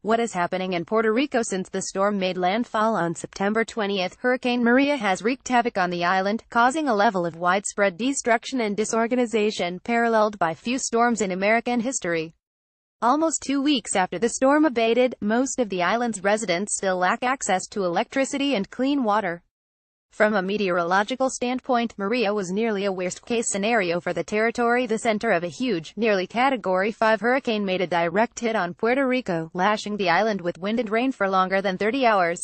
What is happening in Puerto Rico since the storm made landfall on September 20th? Hurricane Maria has wreaked havoc on the island, causing a level of widespread destruction and disorganization paralleled by few storms in American history. Almost 2 weeks after the storm abated, most of the island's residents still lack access to electricity and clean water. From a meteorological standpoint, Maria was nearly a worst-case scenario for the territory. The center of a huge, nearly Category 5 hurricane made a direct hit on Puerto Rico, lashing the island with wind and rain for longer than 30 hours.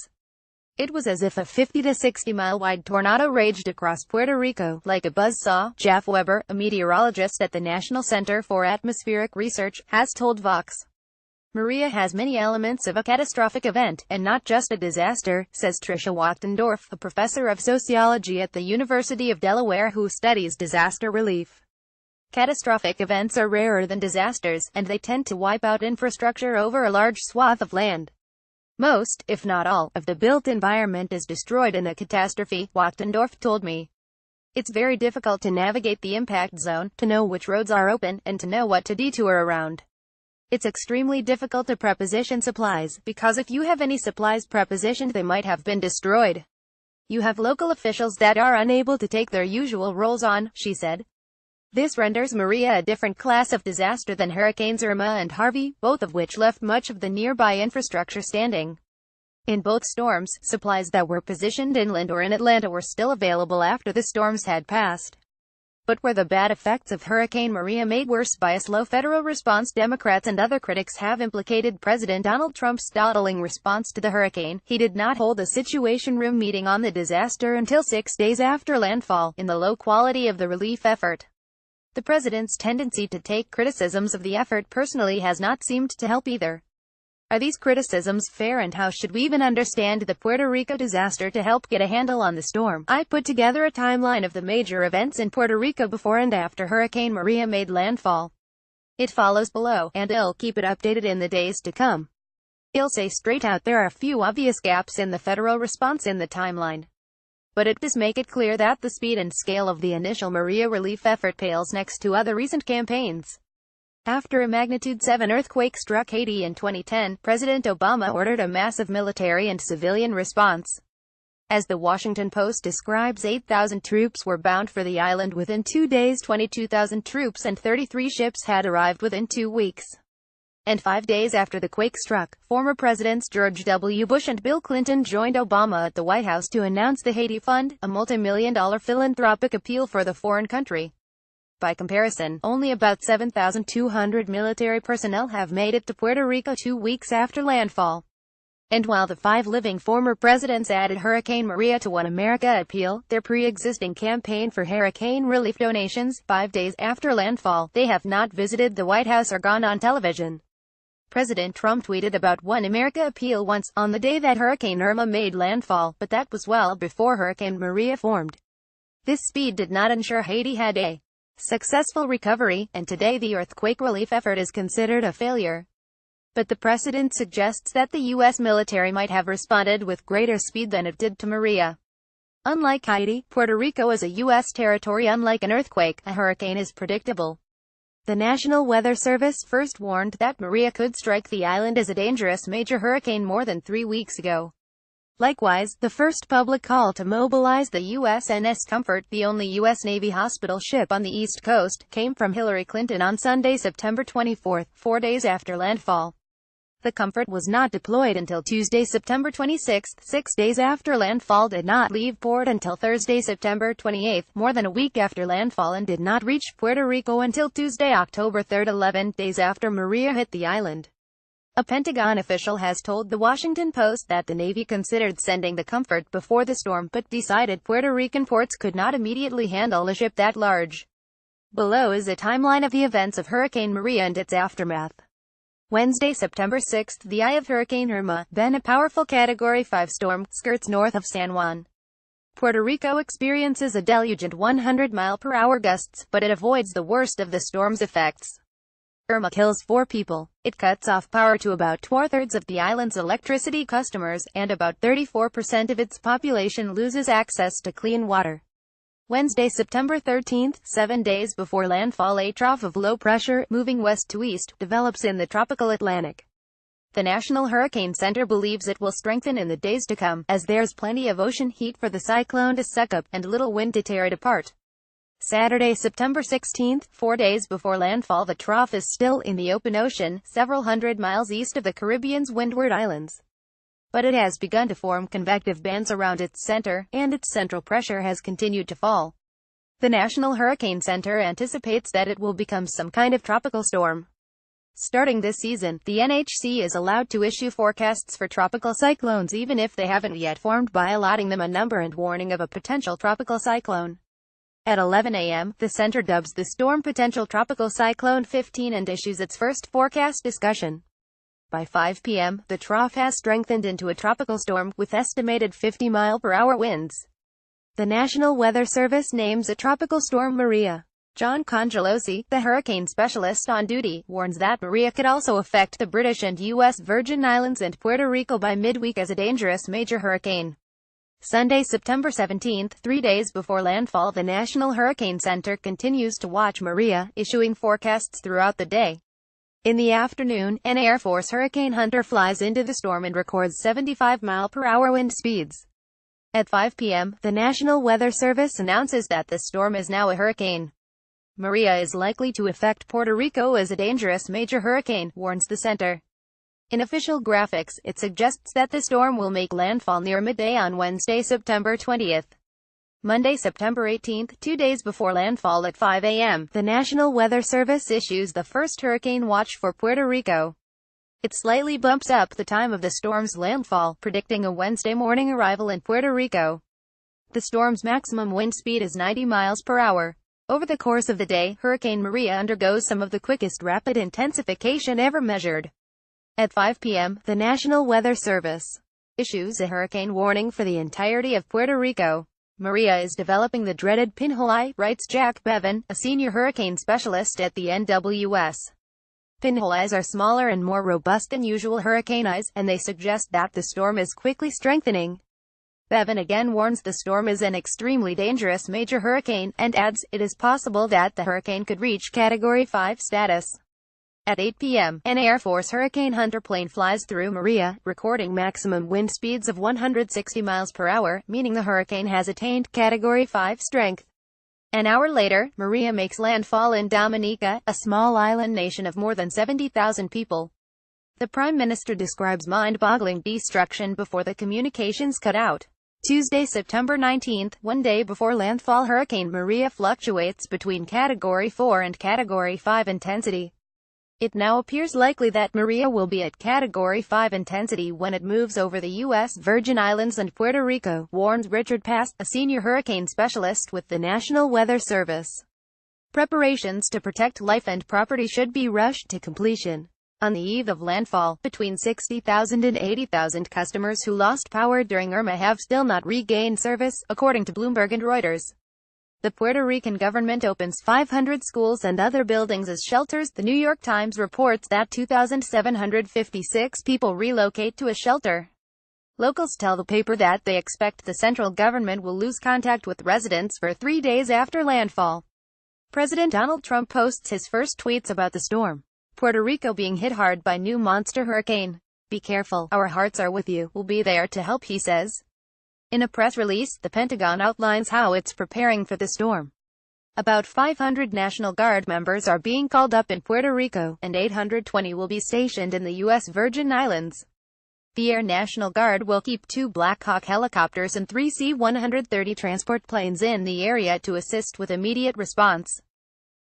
It was as if a 50 to 60-mile wide tornado raged across Puerto Rico, like a buzzsaw. Jeff Weber, a meteorologist at the National Center for Atmospheric Research, has told Vox. Maria has many elements of a catastrophic event, and not just a disaster, says Tricia Wachtendorf, a professor of sociology at the University of Delaware who studies disaster relief. Catastrophic events are rarer than disasters, and they tend to wipe out infrastructure over a large swath of land. Most, if not all, of the built environment is destroyed in a catastrophe, Wachtendorf told me. It's very difficult to navigate the impact zone, to know which roads are open, and to know what to detour around. It's extremely difficult to preposition supplies, because if you have any supplies prepositioned they might have been destroyed. You have local officials that are unable to take their usual roles on, she said. This renders Maria a different class of disaster than Hurricanes Irma and Harvey, both of which left much of the nearby infrastructure standing. In both storms, supplies that were positioned inland or in Atlanta were still available after the storms had passed. But were the bad effects of Hurricane Maria made worse by a slow federal response? Democrats and other critics have implicated President Donald Trump's dawdling response to the hurricane. He did not hold a Situation Room meeting on the disaster until 6 days after landfall, in the low quality of the relief effort. The president's tendency to take criticisms of the effort personally has not seemed to help either. Are these criticisms fair, and how should we even understand the Puerto Rico disaster to help get a handle on the storm? I put together a timeline of the major events in Puerto Rico before and after Hurricane Maria made landfall. It follows below, and I'll keep it updated in the days to come. I'll say straight out there are a few obvious gaps in the federal response in the timeline. But it does make it clear that the speed and scale of the initial Maria relief effort pales next to other recent campaigns. After a magnitude 7 earthquake struck Haiti in 2010, President Obama ordered a massive military and civilian response. As the Washington Post describes, 8,000 troops were bound for the island within 2 days, 22,000 troops and 33 ships had arrived within 2 weeks. And 5 days after the quake struck, former Presidents George W. Bush and Bill Clinton joined Obama at the White House to announce the Haiti Fund, a multi-million-dollar philanthropic appeal for the foreign country. By comparison, only about 7,200 military personnel have made it to Puerto Rico 2 weeks after landfall. And while the 5 living former presidents added Hurricane Maria to One America appeal, their pre-existing campaign for hurricane relief donations, 5 days after landfall, they have not visited the White House or gone on television. President Trump tweeted about One America appeal once, on the day that Hurricane Irma made landfall, but that was well before Hurricane Maria formed. This speed did not ensure Haiti had a successful recovery, and today the earthquake relief effort is considered a failure. But the precedent suggests that the U.S. military might have responded with greater speed than it did to Maria. Unlike Haiti, Puerto Rico is a U.S. territory. Unlike an earthquake, a hurricane is predictable. The National Weather Service first warned that Maria could strike the island as a dangerous major hurricane more than 3 weeks ago. Likewise, the first public call to mobilize the USNS Comfort, the only U.S. Navy hospital ship on the East Coast, came from Hillary Clinton on Sunday, September 24, 4 days after landfall. The Comfort was not deployed until Tuesday, September 26, 6 days after landfall, did not leave port until Thursday, September 28, more than a week after landfall, and did not reach Puerto Rico until Tuesday, October 3, 11 days after Maria hit the island. A Pentagon official has told The Washington Post that the Navy considered sending the Comfort before the storm, but decided Puerto Rican ports could not immediately handle a ship that large. Below is a timeline of the events of Hurricane Maria and its aftermath. Wednesday, September 6, the eye of Hurricane Irma, then a powerful Category 5 storm, skirts north of San Juan. Puerto Rico experiences a deluge and 100-mile-per-hour gusts, but it avoids the worst of the storm's effects. Irma kills 4 people. It cuts off power to about 2/3 of the island's electricity customers, and about 34% of its population loses access to clean water. Wednesday, September 13, 7 days before landfall, a trough of low pressure, moving west to east, develops in the tropical Atlantic. The National Hurricane Center believes it will strengthen in the days to come, as there's plenty of ocean heat for the cyclone to suck up, and little wind to tear it apart. Saturday, September 16, 4 days before landfall, the trough is still in the open ocean, several hundred miles east of the Caribbean's windward islands. But it has begun to form convective bands around its center, and its central pressure has continued to fall. The National Hurricane Center anticipates that it will become some kind of tropical storm. Starting this season, the NHC is allowed to issue forecasts for tropical cyclones even if they haven't yet formed, by allotting them a number and warning of a potential tropical cyclone. At 11 a.m., the center dubs the storm potential tropical cyclone 15 and issues its first forecast discussion. By 5 p.m., the trough has strengthened into a tropical storm, with estimated 50-mile-per-hour winds. The National Weather Service names a tropical storm Maria. John Congelosi, the hurricane specialist on duty, warns that Maria could also affect the British and U.S. Virgin Islands and Puerto Rico by midweek as a dangerous major hurricane. Sunday, September 17, 3 days before landfall, the National Hurricane Center continues to watch Maria, issuing forecasts throughout the day. In the afternoon, an Air Force Hurricane Hunter flies into the storm and records 75-mile-per-hour wind speeds. At 5 p.m., the National Weather Service announces that the storm is now a hurricane. Maria is likely to affect Puerto Rico as a dangerous major hurricane, warns the center. In official graphics, it suggests that the storm will make landfall near midday on Wednesday, September 20th. Monday, September 18th, 2 days before landfall at 5 a.m., the National Weather Service issues the first hurricane watch for Puerto Rico. It slightly bumps up the time of the storm's landfall, predicting a Wednesday morning arrival in Puerto Rico. The storm's maximum wind speed is 90 miles per hour. Over the course of the day, Hurricane Maria undergoes some of the quickest rapid intensification ever measured. At 5 p.m., the National Weather Service issues a hurricane warning for the entirety of Puerto Rico. Maria is developing the dreaded pinhole eye, writes Jack Bevan, a senior hurricane specialist at the NWS. Pinhole eyes are smaller and more robust than usual hurricane eyes, and they suggest that the storm is quickly strengthening. Bevan again warns the storm is an extremely dangerous major hurricane, and adds, it is possible that the hurricane could reach Category 5 status. At 8 p.m., an Air Force Hurricane Hunter plane flies through Maria, recording maximum wind speeds of 160 miles per hour, meaning the hurricane has attained Category 5 strength. An hour later, Maria makes landfall in Dominica, a small island nation of more than 70,000 people. The Prime Minister describes mind-boggling destruction before the communications cut out. Tuesday, September 19, 1 day before landfall, Hurricane Maria fluctuates between Category 4 and Category 5 intensity. It now appears likely that Maria will be at Category 5 intensity when it moves over the U.S. Virgin Islands and Puerto Rico, warns Richard Pass, a senior hurricane specialist with the National Weather Service. Preparations to protect life and property should be rushed to completion. On the eve of landfall, between 60,000 and 80,000 customers who lost power during Irma have still not regained service, according to Bloomberg and Reuters. The Puerto Rican government opens 500 schools and other buildings as shelters. The New York Times reports that 2,756 people relocate to a shelter. Locals tell the paper that they expect the central government will lose contact with residents for 3 days after landfall. President Donald Trump posts his first tweets about the storm. Puerto Rico being hit hard by new monster hurricane. Be careful, our hearts are with you, we'll be there to help, he says. In a press release, the Pentagon outlines how it's preparing for the storm. About 500 National Guard members are being called up in Puerto Rico, and 820 will be stationed in the U.S. Virgin Islands. The Air National Guard will keep 2 Black Hawk helicopters and 3 C-130 transport planes in the area to assist with immediate response.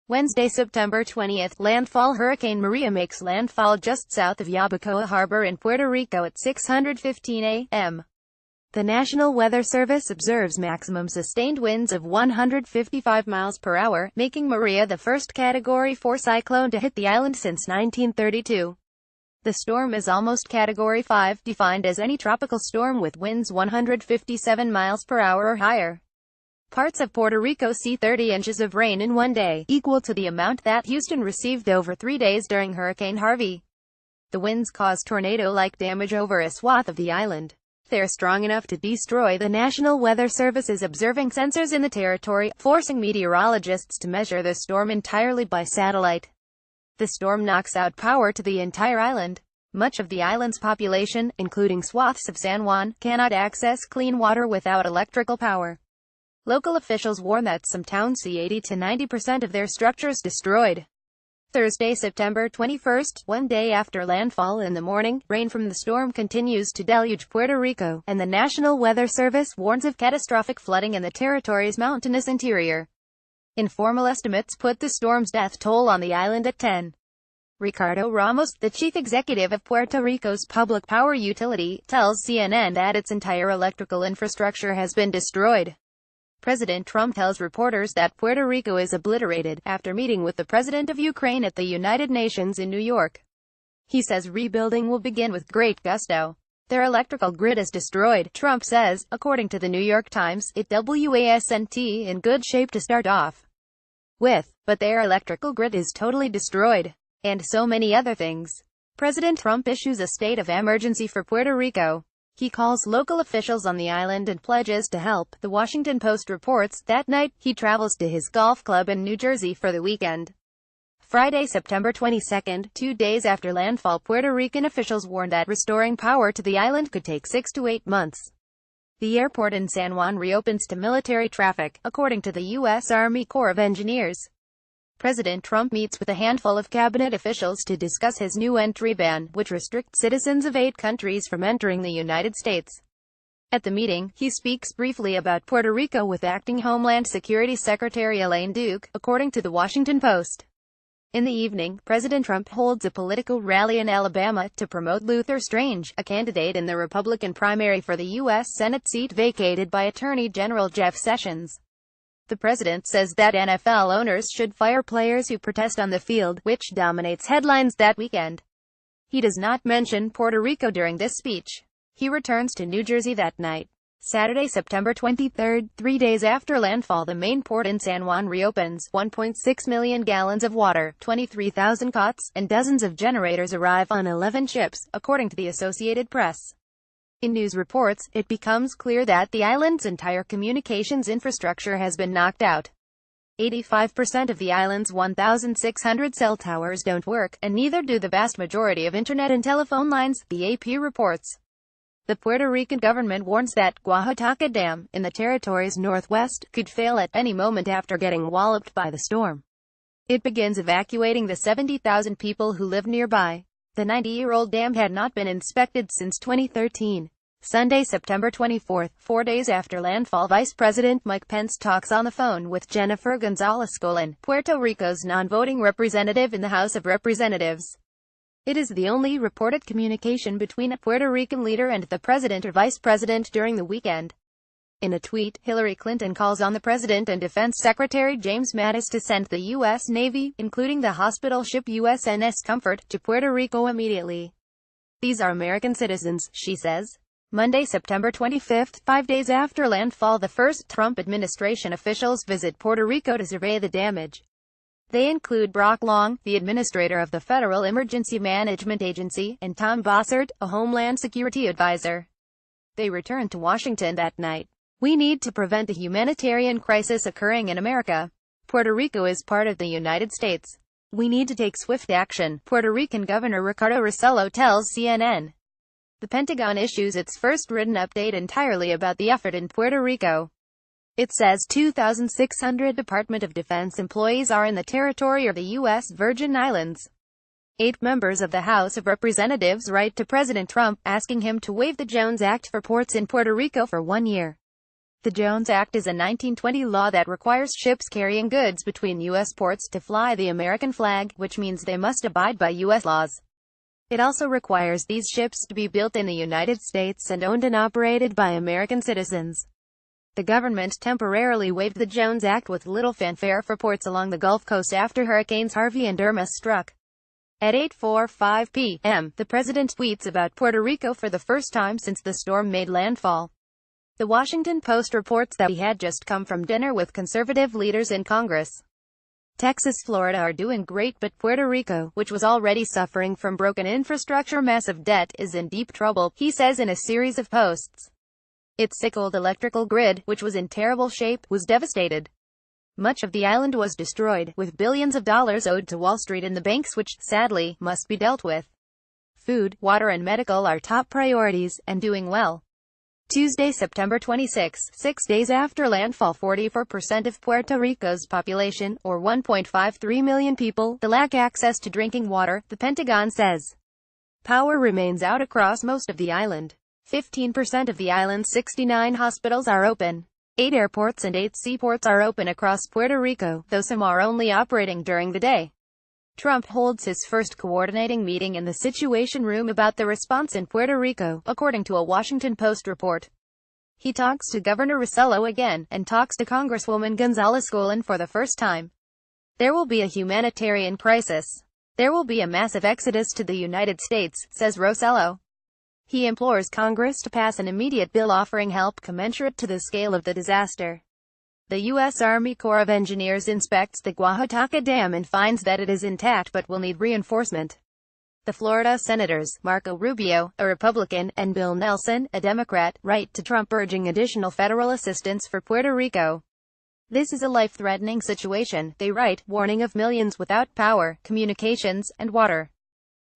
Wednesday, September 20th, landfall. Hurricane Maria makes landfall just south of Yabucoa Harbor in Puerto Rico at 6:15 a.m. The National Weather Service observes maximum sustained winds of 155 miles per hour, making Maria the first Category 4 cyclone to hit the island since 1932. The storm is almost Category 5, defined as any tropical storm with winds 157 miles per hour or higher. Parts of Puerto Rico see 30 inches of rain in one day, equal to the amount that Houston received over 3 days during Hurricane Harvey. The winds cause tornado-like damage over a swath of the island. They're strong enough to destroy the National Weather Service's observing sensors in the territory, forcing meteorologists to measure the storm entirely by satellite. The storm knocks out power to the entire island. Much of the island's population, including swaths of San Juan, cannot access clean water without electrical power. Local officials warn that some towns see 80 to 90% of their structures destroyed. Thursday, September 21st, one day after landfall in the morning, rain from the storm continues to deluge Puerto Rico, and the National Weather Service warns of catastrophic flooding in the territory's mountainous interior. Informal estimates put the storm's death toll on the island at 10. Ricardo Ramos, the chief executive of Puerto Rico's public power utility, tells CNN that its entire electrical infrastructure has been destroyed. President Trump tells reporters that Puerto Rico is obliterated, after meeting with the president of Ukraine at the United Nations in New York. He says rebuilding will begin with great gusto. Their electrical grid is destroyed, Trump says, according to the New York Times. It wasn't in good shape to start off with, but their electrical grid is totally destroyed. And so many other things. President Trump issues a state of emergency for Puerto Rico. He calls local officials on the island and pledges to help. The Washington Post reports that night, he travels to his golf club in New Jersey for the weekend. Friday, September 22nd, 2 days after landfall, Puerto Rican officials warned that restoring power to the island could take 6 to 8 months. The airport in San Juan reopens to military traffic, according to the U.S. Army Corps of Engineers. President Trump meets with a handful of cabinet officials to discuss his new entry ban, which restricts citizens of 8 countries from entering the United States. At the meeting, he speaks briefly about Puerto Rico with Acting Homeland Security Secretary Elaine Duke, according to the Washington Post. In the evening, President Trump holds a political rally in Alabama to promote Luther Strange, a candidate in the Republican primary for the U.S. Senate seat vacated by Attorney General Jeff Sessions. The president says that NFL owners should fire players who protest on the field, which dominates headlines that weekend. He does not mention Puerto Rico during this speech. He returns to New Jersey that night. Saturday, September 23rd, 3 days after landfall, the main port in San Juan reopens. 1.6 million gallons of water, 23,000 cots, and dozens of generators arrive on 11 ships, according to the Associated Press. In news reports, it becomes clear that the island's entire communications infrastructure has been knocked out. 85% of the island's 1,600 cell towers don't work, and neither do the vast majority of internet and telephone lines, the AP reports. The Puerto Rican government warns that Oaxaca Dam, in the territory's northwest, could fail at any moment after getting walloped by the storm. It begins evacuating the 70,000 people who live nearby. The 90-year-old dam had not been inspected since 2013. Sunday, September 24th, 4 days after landfall, Vice President Mike Pence talks on the phone with Jennifer González-Colón, Puerto Rico's non-voting representative in the House of Representatives. It is the only reported communication between a Puerto Rican leader and the president or vice president during the weekend. In a tweet, Hillary Clinton calls on the President and Defense Secretary James Mattis to send the U.S. Navy, including the hospital ship USNS Comfort, to Puerto Rico immediately. These are American citizens, she says. Monday, September 25th, 5 days after landfall, the first Trump administration officials visit Puerto Rico to survey the damage. They include Brock Long, the administrator of the Federal Emergency Management Agency, and Tom Bossert, a Homeland Security advisor. They return to Washington that night. We need to prevent a humanitarian crisis occurring in America. Puerto Rico is part of the United States. We need to take swift action, Puerto Rican Governor Ricardo Rossello tells CNN. The Pentagon issues its first written update entirely about the effort in Puerto Rico. It says 2,600 Department of Defense employees are in the territory or the U.S. Virgin Islands. 8 members of the House of Representatives write to President Trump, asking him to waive the Jones Act for ports in Puerto Rico for 1 year. The Jones Act is a 1920 law that requires ships carrying goods between U.S. ports to fly the American flag, which means they must abide by U.S. laws. It also requires these ships to be built in the United States and owned and operated by American citizens. The government temporarily waived the Jones Act with little fanfare for ports along the Gulf Coast after Hurricanes Harvey and Irma struck. At 8:45 p.m., the president tweets about Puerto Rico for the first time since the storm made landfall. The Washington Post reports that he had just come from dinner with conservative leaders in Congress. Texas, Florida are doing great, but Puerto Rico, which was already suffering from broken infrastructure, massive debt, is in deep trouble, he says in a series of posts. Its sick-old electrical grid, which was in terrible shape, was devastated. Much of the island was destroyed, with billions of dollars owed to Wall Street and the banks, which, sadly, must be dealt with. food, water and medical are top priorities, and doing well. Tuesday, September 26, 6 days after landfall, 44% of Puerto Rico's population, or 1.53 million people, lack access to drinking water, the Pentagon says. Power remains out across most of the island. 15% of the island's 69 hospitals are open. 8 airports and 8 seaports are open across Puerto Rico, though some are only operating during the day. Trump holds his first coordinating meeting in the Situation Room about the response in Puerto Rico, according to a Washington Post report. He talks to Governor Rossello again, and talks to Congresswoman González-Colón for the first time. There will be a humanitarian crisis. There will be a massive exodus to the United States, says Rossello. He implores Congress to pass an immediate bill offering help commensurate to the scale of the disaster. The U.S. Army Corps of Engineers inspects the Guajataca Dam and finds that it is intact but will need reinforcement. The Florida Senators, Marco Rubio, a Republican, and Bill Nelson, a Democrat, write to Trump urging additional federal assistance for Puerto Rico. This is a life-threatening situation, they write, warning of millions without power, communications, and water.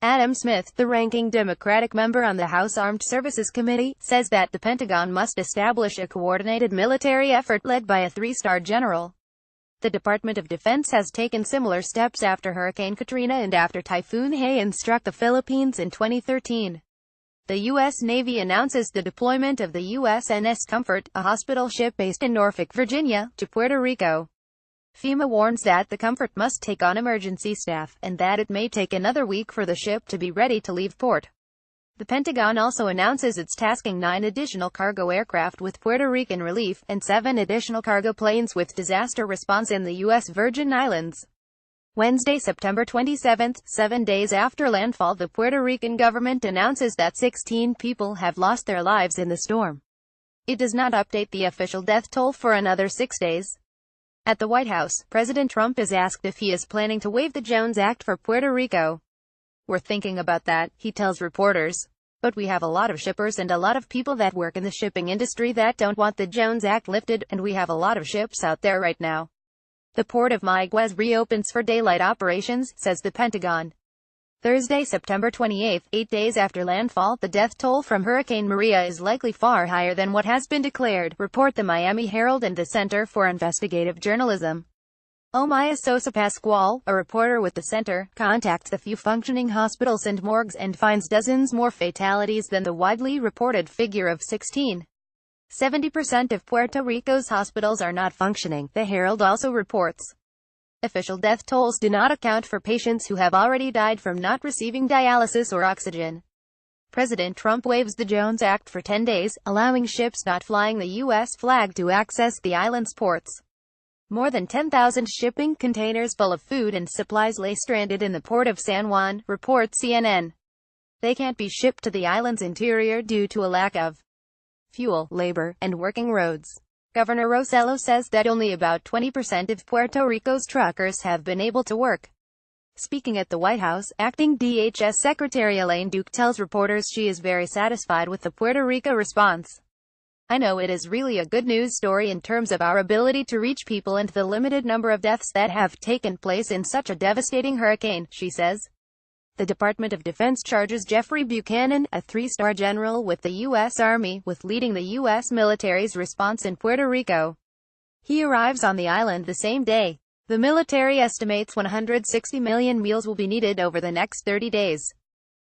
Adam Smith, the ranking Democratic member on the House Armed Services Committee, says that the Pentagon must establish a coordinated military effort led by a 3-star general. The Department of Defense has taken similar steps after Hurricane Katrina and after Typhoon Haiyan struck the Philippines in 2013. The U.S. Navy announces the deployment of the USNS Comfort, a hospital ship based in Norfolk, Virginia, to Puerto Rico. FEMA warns that the Comfort must take on emergency staff, and that it may take another week for the ship to be ready to leave port. The Pentagon also announces it's tasking 9 additional cargo aircraft with Puerto Rican relief, and 7 additional cargo planes with disaster response in the U.S. Virgin Islands. Wednesday, September 27, 7 days after landfall, the Puerto Rican government announces that 16 people have lost their lives in the storm. It does not update the official death toll for another 6 days. At the White House, President Trump is asked if he is planning to waive the Jones Act for Puerto Rico. "We're thinking about that," he tells reporters. "But we have a lot of shippers and a lot of people that work in the shipping industry that don't want the Jones Act lifted, and we have a lot of ships out there right now." The port of Mayagüez reopens for daylight operations, says the Pentagon. Thursday, September 28, 8 days after landfall, the death toll from Hurricane Maria is likely far higher than what has been declared, report the Miami Herald and the Center for Investigative Journalism. Omaya Sosa Pascual, a reporter with the center, contacts the few functioning hospitals and morgues and finds dozens more fatalities than the widely reported figure of 16. 70% of Puerto Rico's hospitals are not functioning, the Herald also reports. Official death tolls do not account for patients who have already died from not receiving dialysis or oxygen. President Trump waives the Jones Act for 10 days, allowing ships not flying the U.S. flag to access the island's ports. More than 10,000 shipping containers full of food and supplies lay stranded in the port of San Juan, reports CNN. They can't be shipped to the island's interior due to a lack of fuel, labor, and working roads. Governor Rossello says that only about 20% of Puerto Rico's truckers have been able to work. Speaking at the White House, acting DHS Secretary Elaine Duke tells reporters she is very satisfied with the Puerto Rico response. "I know it is really a good news story in terms of our ability to reach people and the limited number of deaths that have taken place in such a devastating hurricane," she says. The Department of Defense charges Jeffrey Buchanan, a 3-star general with the U.S. Army, with leading the U.S. military's response in Puerto Rico. He arrives on the island the same day. The military estimates 160 million meals will be needed over the next 30 days.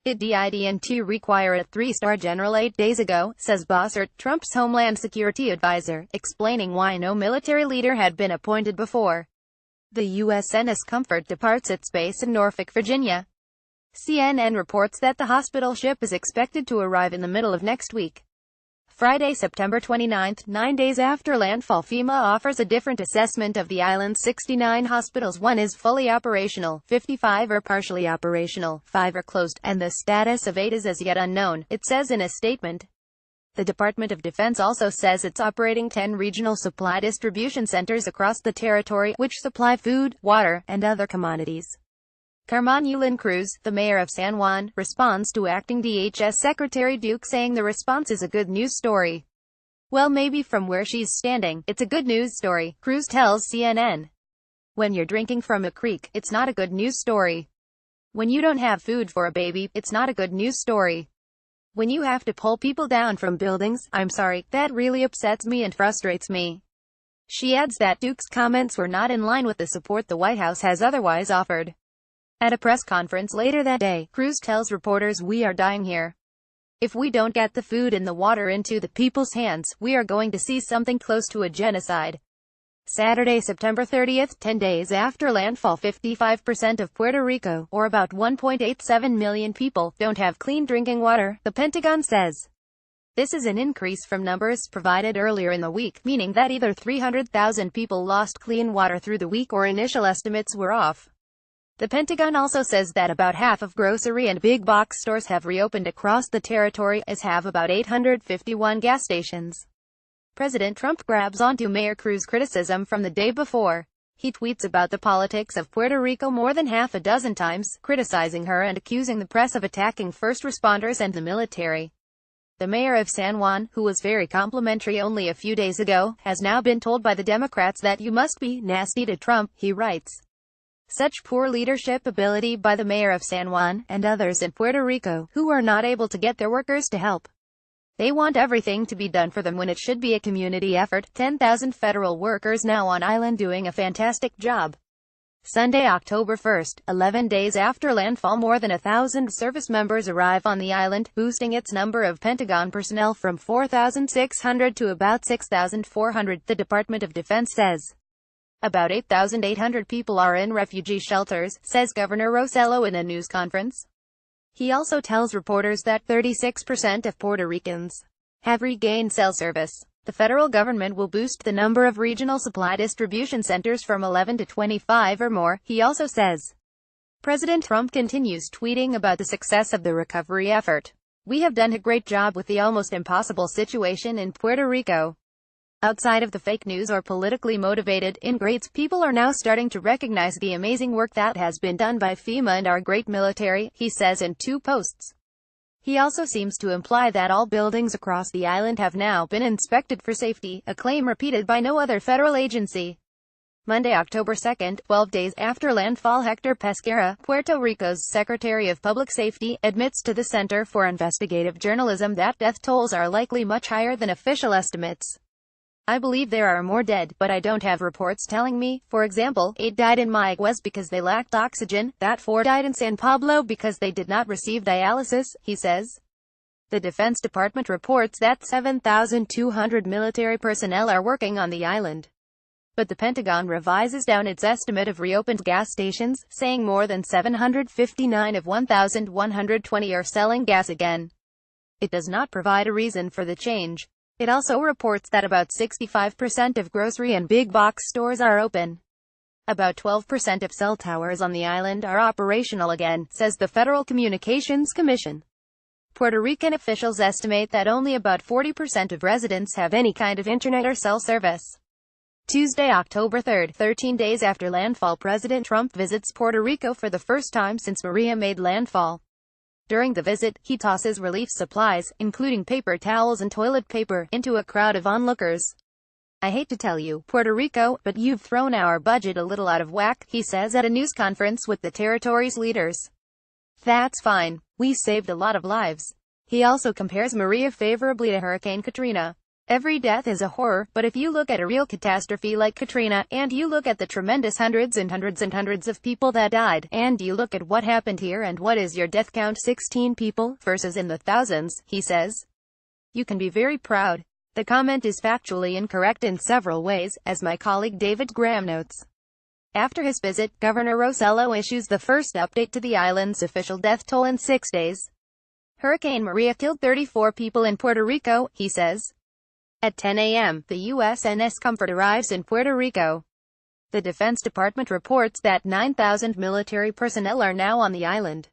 It didn't require a 3-star general 8 days ago, says Bossert, Trump's Homeland Security advisor, explaining why no military leader had been appointed before. The USNS Comfort departs its base in Norfolk, Virginia. CNN reports that the hospital ship is expected to arrive in the middle of next week. Friday, September 29, 9 days after landfall, FEMA offers a different assessment of the island's 69 hospitals. 1 is fully operational, 55 are partially operational, 5 are closed, and the status of 8 is as yet unknown, it says in a statement. The Department of Defense also says it's operating 10 regional supply distribution centers across the territory, which supply food, water, and other commodities. Carmen Yulín Cruz, the mayor of San Juan, responds to acting DHS Secretary Duke saying the response is a good news story. "Well, maybe from where she's standing, it's a good news story," Cruz tells CNN. "When you're drinking from a creek, it's not a good news story. When you don't have food for a baby, it's not a good news story. When you have to pull people down from buildings, I'm sorry, that really upsets me and frustrates me. She adds that Duke's comments were not in line with the support the White House has otherwise offered. At a press conference later that day, Cruz tells reporters, "We are dying here. If we don't get the food and the water into the people's hands, we are going to see something close to a genocide." Saturday, September 30th, 10 days after landfall, 55% of Puerto Rico, or about 1.87 million people, don't have clean drinking water, the Pentagon says. This is an increase from numbers provided earlier in the week, meaning that either 300,000 people lost clean water through the week or initial estimates were off. The Pentagon also says that about half of grocery and big box stores have reopened across the territory, as have about 851 gas stations. President Trump grabs onto Mayor Cruz's criticism from the day before. He tweets about the politics of Puerto Rico more than half a dozen times, criticizing her and accusing the press of attacking first responders and the military. The mayor of San Juan, who was very complimentary only a few days ago, has now been told by the Democrats that "you must be nasty to Trump," he writes. Such poor leadership ability by the mayor of San Juan, and others in Puerto Rico, who are not able to get their workers to help. They want everything to be done for them when it should be a community effort. 10,000 federal workers now on island doing a fantastic job. Sunday, October 1st, 11 days after landfall, more than 1,000 service members arrive on the island, boosting its number of Pentagon personnel from 4,600 to about 6,400, the Department of Defense says. About 8,800 people are in refugee shelters, says Governor Rosello in a news conference. He also tells reporters that 36% of Puerto Ricans have regained cell service. The federal government will boost the number of regional supply distribution centers from 11 to 25 or more, he also says. President Trump continues tweeting about the success of the recovery effort. "We have done a great job with the almost impossible situation in Puerto Rico. Outside of the fake news or politically motivated ingrates, people are now starting to recognize the amazing work that has been done by FEMA and our great military," he says in 2 posts. He also seems to imply that all buildings across the island have now been inspected for safety, a claim repeated by no other federal agency. Monday, October 2nd, 12 days after landfall, Hector Pesquera, Puerto Rico's Secretary of Public Safety, admits to the Center for Investigative Journalism that death tolls are likely much higher than official estimates. "I believe there are more dead, but I don't have reports telling me, for example, 8 died in Mayagüez because they lacked oxygen, that 4 died in San Pablo because they did not receive dialysis," he says. The Defense Department reports that 7,200 military personnel are working on the island. But the Pentagon revises down its estimate of reopened gas stations, saying more than 759 of 1,120 are selling gas again. It does not provide a reason for the change. It also reports that about 65% of grocery and big box stores are open. About 12% of cell towers on the island are operational again, says the Federal Communications Commission. Puerto Rican officials estimate that only about 40% of residents have any kind of internet or cell service. Tuesday, October 3rd, 13 days after landfall, President Trump visits Puerto Rico for the first time since Maria made landfall. During the visit, he tosses relief supplies, including paper towels and toilet paper, into a crowd of onlookers. "I hate to tell you, Puerto Rico, but you've thrown our budget a little out of whack," he says at a news conference with the territory's leaders. "That's fine. We saved a lot of lives." He also compares Maria favorably to Hurricane Katrina. "Every death is a horror, but if you look at a real catastrophe like Katrina, and you look at the tremendous hundreds and hundreds and hundreds of people that died, and you look at what happened here and what is your death count, 16 people, versus in the thousands," he says, "you can be very proud." The comment is factually incorrect in several ways, as my colleague David Graham notes. After his visit, Governor Rosello issues the first update to the island's official death toll in 6 days. Hurricane Maria killed 34 people in Puerto Rico, he says. At 10 a.m., the USNS Comfort arrives in Puerto Rico. The Defense Department reports that 9,000 military personnel are now on the island.